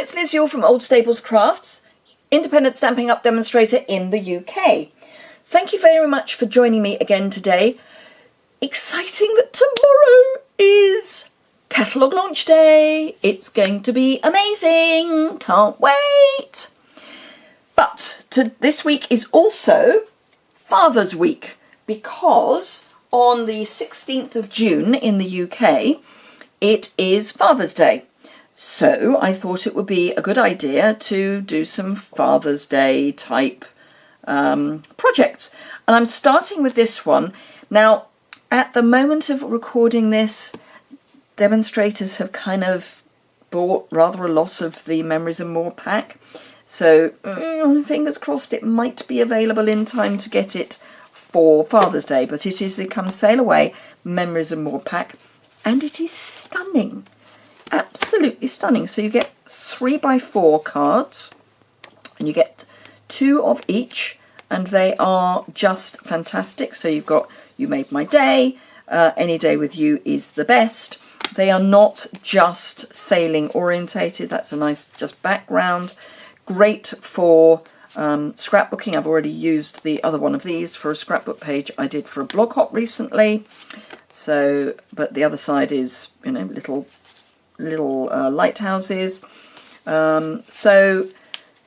it's Liz Yuille from Old Stables Crafts, independent Stampin' Up! Demonstrator in the UK. Thank you very much for joining me again today. Exciting that tomorrow is catalogue launch day. It's going to be amazing. Can't wait. But this week is also Father's Week, because on the 16th of June in the UK, it is Father's Day. So I thought it would be a good idea to do some Father's Day type projects. And I'm starting with this one. Now, at the moment of recording this, demonstrators have kind of bought rather a lot of the Memories and More pack. So fingers crossed it might be available in time to get it for Father's Day. But it is the Come Sail Away Memories and More pack. And it is stunning. Absolutely stunning. So you get 3x4 cards, and you get 2 of each, and they are just fantastic. So you've got You Made My Day, Any Day With You is the Best. They are not just sailing orientated. That's a nice just background. Great for scrapbooking. I've already used the other one of these for a scrapbook page I did for a blog hop recently. So, but the other side is, you know, little lighthouses. So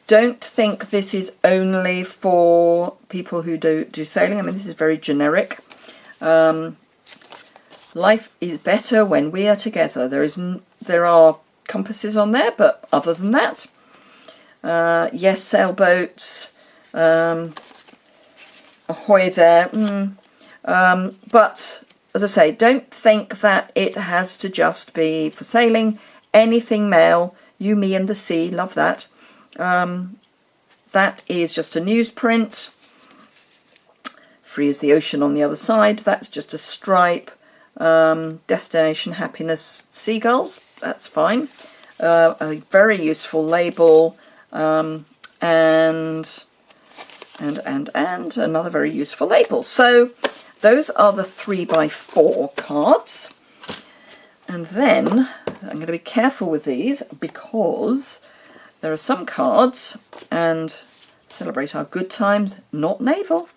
don't think this is only for people who do sailing. I mean, this is very generic. Life is better when we are together. There are compasses on there, but other than that, yes, sailboats, ahoy there. But as I say, don't think that it has to just be for sailing. Anything male, You, Me and the Sea, love that. That is just a newsprint. Free as the Ocean on the other side, that's just a stripe. Destination Happiness Seagulls, that's fine. A very useful label, and another very useful label. So those are the 3x4 cards. And then I'm going to be careful with these, because there are some cards, and celebrate our good times, not naval.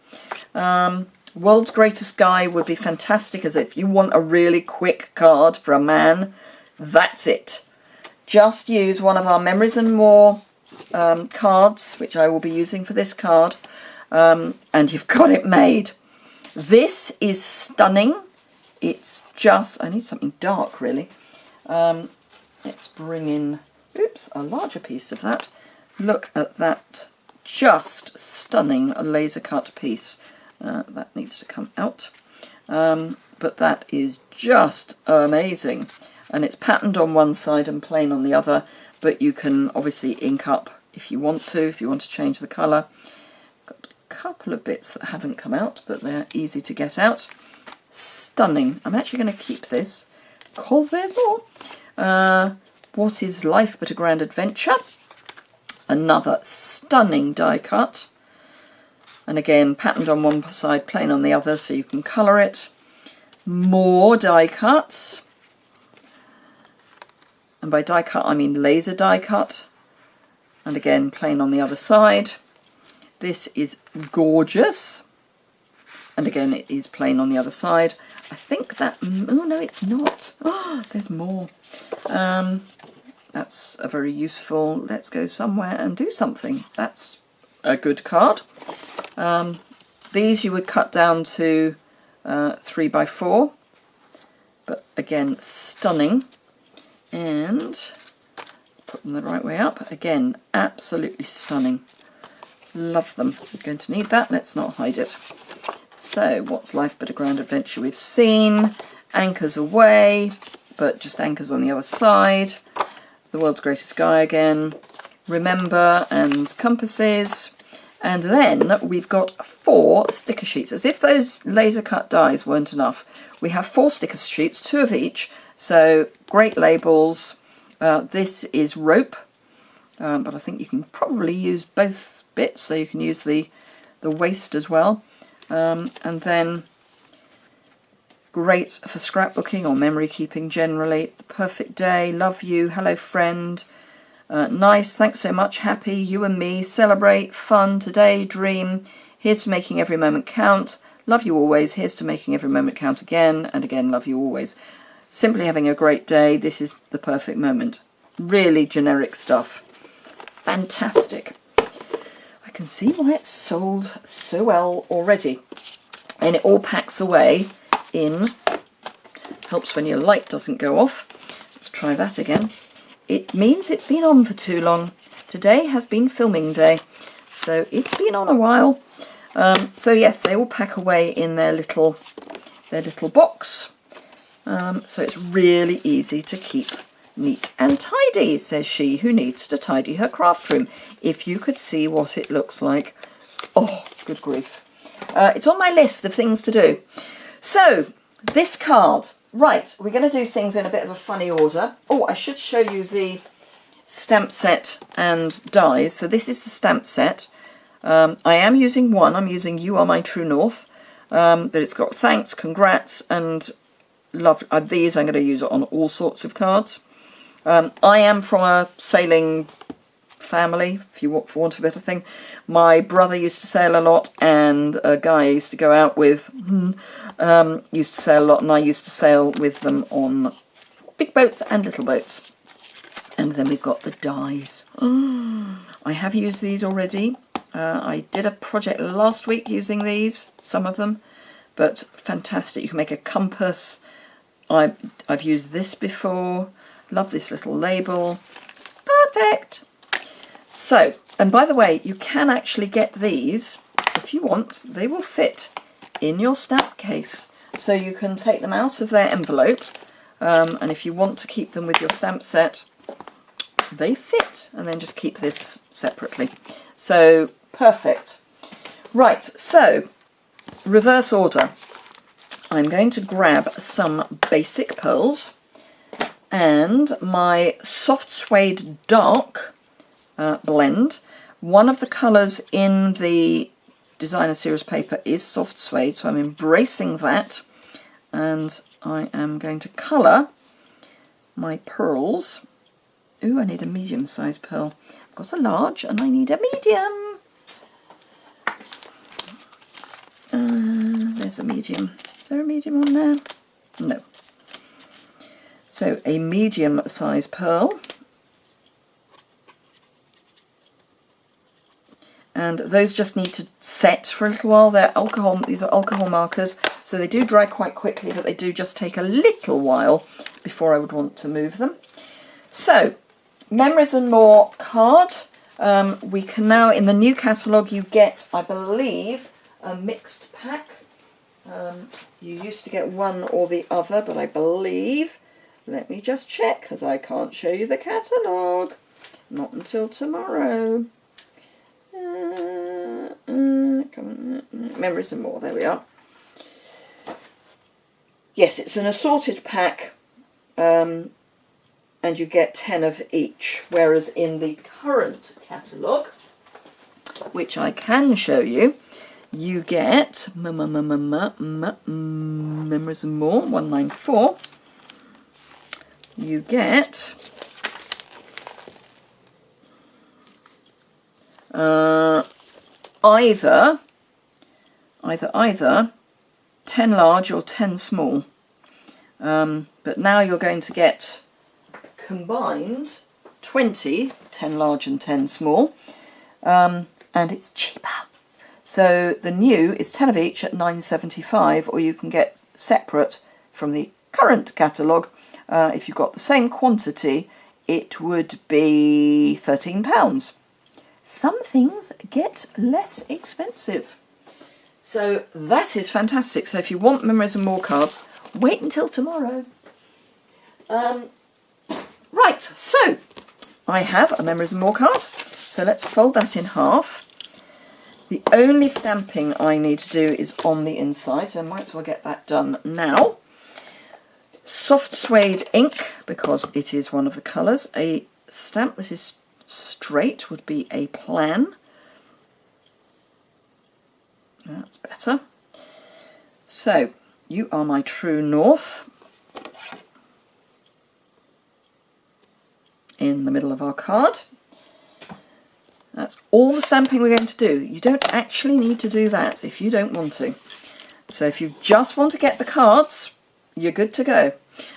World's Greatest Guy would be fantastic, as if you want a really quick card for a man. That's it. Just use one of our Memories and More cards, which I will be using for this card, and you've got it made. This is stunning. It's just, I need something dark really. Let's bring in, oops, a larger piece of that. Look at that, just stunning laser cut piece. That needs to come out. But that is just amazing. And it's patterned on one side and plain on the other, but you can obviously ink up if you want to change the colour. Got a couple of bits that haven't come out, but they're easy to get out. Stunning. I'm actually going to keep this because there's more. What is Life But a Grand Adventure? Another stunning die cut. And again, patterned on one side, plain on the other, so you can colour it. More die cuts. And by die cut, I mean laser die cut. And again, plain on the other side. This is gorgeous. And again, it is plain on the other side. I think that, oh no, it's not. Oh, there's more. That's a very useful, let's go somewhere and do something. That's a good card. These you would cut down to 3x4. But again, stunning. And put them the right way up. Again, absolutely stunning. Love them. We're going to need that. Let's not hide it. So, What's Life But a Grand Adventure we've seen. Anchors Away, but just anchors on the other side. The World's Greatest Guy again. Remember and compasses. And then we've got 4 sticker sheets. As if those laser cut dies weren't enough. We have 4 sticker sheets, 2 of each. So great labels. This is rope, but I think you can probably use both bits, so you can use the waist as well. And then great for scrapbooking or memory keeping generally. The Perfect Day, Love You, Hello Friend, Nice, thanks so much. Happy, you and me, celebrate, fun, today, dream. Here's to making every moment count. Love you always. Here's to making every moment count again and again. Love you always. Simply having a great day. This is the perfect moment. Really generic stuff. Fantastic. I can see why it's sold so well already. And it all packs away in, helps when your light doesn't go off. Let's try that again. It means it's been on for too long. Today has been filming day, so it's been on a while. So yes, they all pack away in their little box. So it's really easy to keep neat and tidy, says she who needs to tidy her craft room. If you could see what it looks like. Oh, good grief. It's on my list of things to do. So, this card. Right, we're going to do things in a bit of a funny order. Oh, I should show you the stamp set and dies. So this is the stamp set. I am using one. I'm using You Are My True North. But it's got thanks, congrats, and love. These I'm going to use on all sorts of cards. I am from a sailing family, if you want, for want of a better thing. My brother used to sail a lot, and a guy I used to go out with used to sail a lot, and I used to sail with them on big boats and little boats. And then we've got the dies. I have used these already. I did a project last week using these, some of them, but fantastic. You can make a compass. I've used this before. Love this little label. Perfect. So, and by the way, you can actually get these, if you want. They will fit in your stamp case. So you can take them out of their envelope, and if you want to keep them with your stamp set, they fit, and then just keep this separately. So, perfect. Right, so, reverse order. I'm going to grab some basic pearls and my soft suede dark blend. One of the colours in the designer series paper is soft suede, so I'm embracing that, and I am going to colour my pearls. Ooh, I need a medium-sized pearl. I've got a large and I need a medium. There's a medium. Is there a medium on there? No. So a medium-sized pearl. And those just need to set for a little while. They're alcohol, these are alcohol markers, so they do dry quite quickly, but they do just take a little while before I would want to move them. So, Memories and More card. We can now, in the new catalogue, you get, I believe, a mixed pack. You used to get one or the other, but I believe, let me just check, because I can't show you the catalogue. Not until tomorrow. Memories and More, there we are. Yes, it's an assorted pack, and you get 10 of each, whereas in the current catalogue, which I can show you, you get Memories and More 194. You get either 10 large or 10 small, but now you're going to get combined 20, 10 large and 10 small, and it's cheaper. So the new is 10 of each at £9.75, or you can get separate from the current catalogue. If you've got the same quantity, it would be £13. Some things get less expensive. So that is fantastic. So if you want Memories and More cards, wait until tomorrow. Right, so I have a Memories and More card. So let's fold that in half. The only stamping I need to do is on the inside, so I might as well get that done now. Soft suede ink, because it is one of the colours. A stamp that is straight would be a plan. That's better. So, You Are My True North. in the middle of our card. That's all the stamping we're going to do. You don't actually need to do that if you don't want to. So if you just want to get the cards, you're good to go.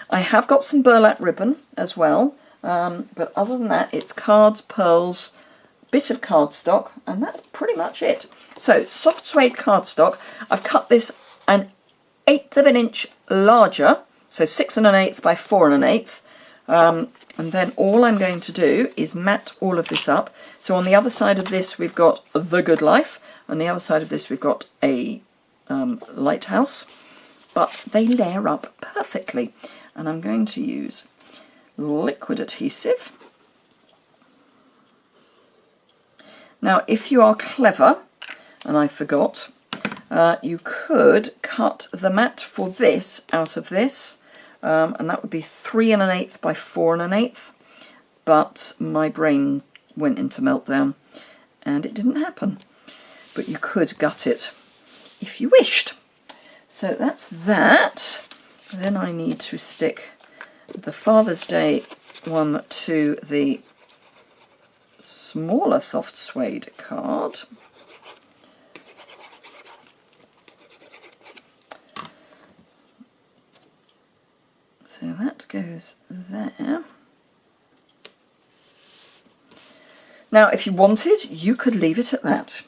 I have got some burlap ribbon as well, but other than that, it's cards, pearls, bit of cardstock, and that's pretty much it. So soft suede cardstock, I've cut this 1/8 of an inch larger, so 6 1/8 by 4 1/8. And then all I'm going to do is mat all of this up. So on the other side of this we've got The Good Life, on the other side of this we've got a lighthouse, but they layer up perfectly. And I'm going to use liquid adhesive. Now if you are clever, and I forgot, you could cut the mat for this out of this, and that would be 3 1/8 by 4 1/8, but my brain went into meltdown and it didn't happen. But you could gut it if you wished. So that's that. Then I need to stick the Father's Day one to the smaller soft suede card. So that goes there. Now, if you wanted, you could leave it at that.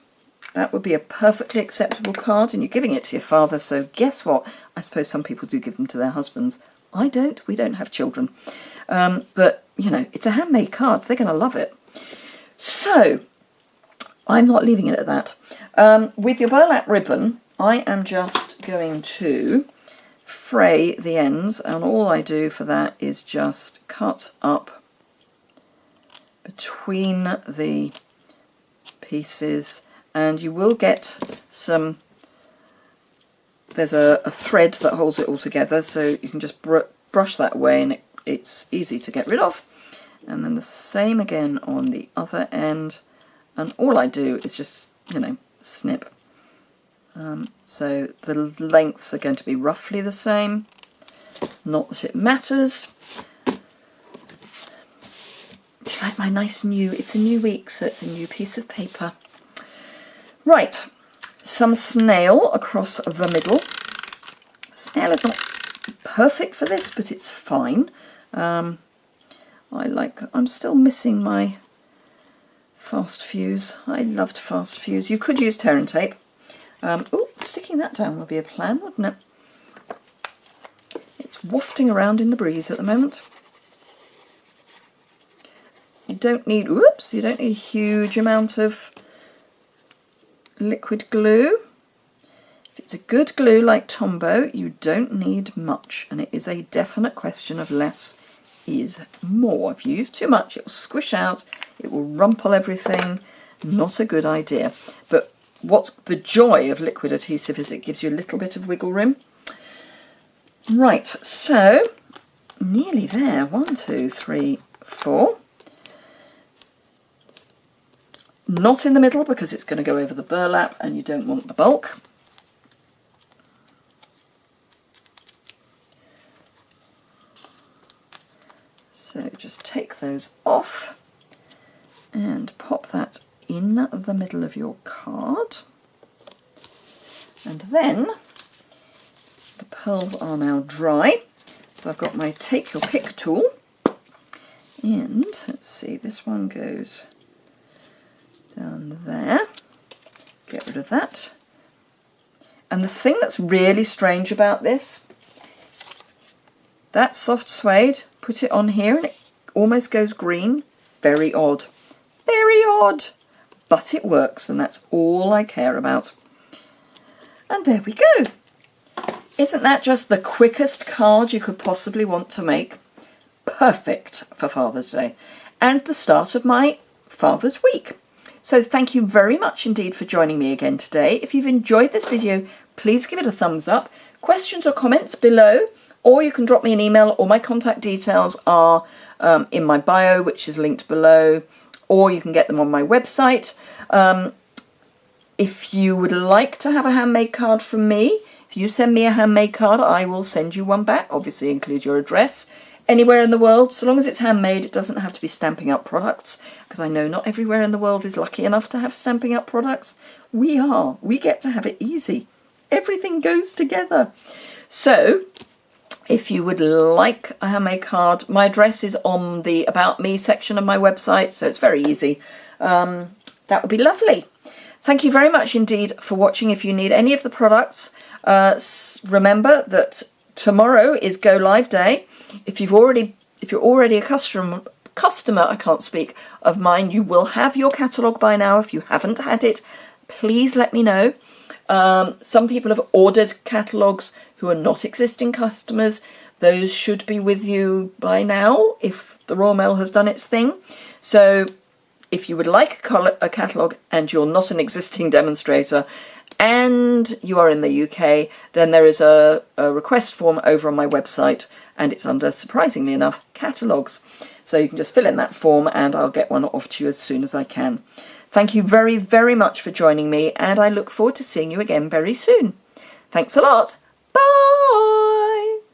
That would be a perfectly acceptable card, and you're giving it to your father, so guess what? I suppose some people do give them to their husbands. I don't. We don't have children. But, you know, it's a handmade card. They're going to love it. So, I'm not leaving it at that. With your burlap ribbon, I am just going to fray the ends, and all I do for that is just cut up between the pieces, and you will get some, there's a thread that holds it all together, so you can just brush that away and it's easy to get rid of. And then the same again on the other end, and all I do is just, you know, snip. So the lengths are going to be roughly the same, not that it matters. Do you like my nice new, it's a new week, so it's a new piece of paper. Right, some snail across the middle. Snail is not perfect for this, but it's fine. I'm still missing my fast fuse. I loved fast fuse. You could use tear and tape. Oh, sticking that down would be a plan, wouldn't it? It's wafting around in the breeze at the moment. You don't need, whoops, you don't need a huge amount of liquid glue. If it's a good glue like Tombow, you don't need much, and it is a definite question of less is more. If you use too much, it will squish out, it will rumple everything. Not a good idea. But what's the joy of liquid adhesive is it gives you a little bit of wiggle room. Right, so nearly there. 1, 2, 3, 4. Not in the middle because it's going to go over the burlap and you don't want the bulk. So just take those off and pop that in the middle of your card. And then the pearls are now dry. So I've got my take your pick tool. And let's see, this one goes down there. Get rid of that. And the thing that's really strange about this, that soft suede, put it on here and it almost goes green. It's very odd. Very odd. But it works, and that's all I care about. And there we go. Isn't that just the quickest card you could possibly want to make? Perfect for Father's Day. And the start of my Father's Week. So thank you very much indeed for joining me again today. If you've enjoyed this video, please give it a thumbs up. Questions or comments below, or you can drop me an email. All my contact details are in my bio, which is linked below, or you can get them on my website. If you would like to have a handmade card from me, if you send me a handmade card, I will send you one back. Obviously include your address. anywhere in the world, so long as it's handmade. It doesn't have to be Stampin' Up products, because I know not everywhere in the world is lucky enough to have Stampin' Up products. We are. We get to have it easy. Everything goes together. So if you would like a handmade card, my address is on the About Me section of my website, so it's very easy. That would be lovely. Thank you very much indeed for watching. If you need any of the products, remember that tomorrow is Go Live Day. If you're already a customer, I can't speak, of mine, you will have your catalogue by now. If you haven't had it, please let me know. Some people have ordered catalogues who are not existing customers. Those should be with you by now if the Royal Mail has done its thing. So if you would like a catalogue and you're not an existing demonstrator and you are in the UK, then there is a request form over on my website, and it's under, surprisingly enough, catalogues. So you can just fill in that form and I'll get one off to you as soon as I can. Thank you very, very much for joining me, and I look forward to seeing you again very soon. Thanks a lot.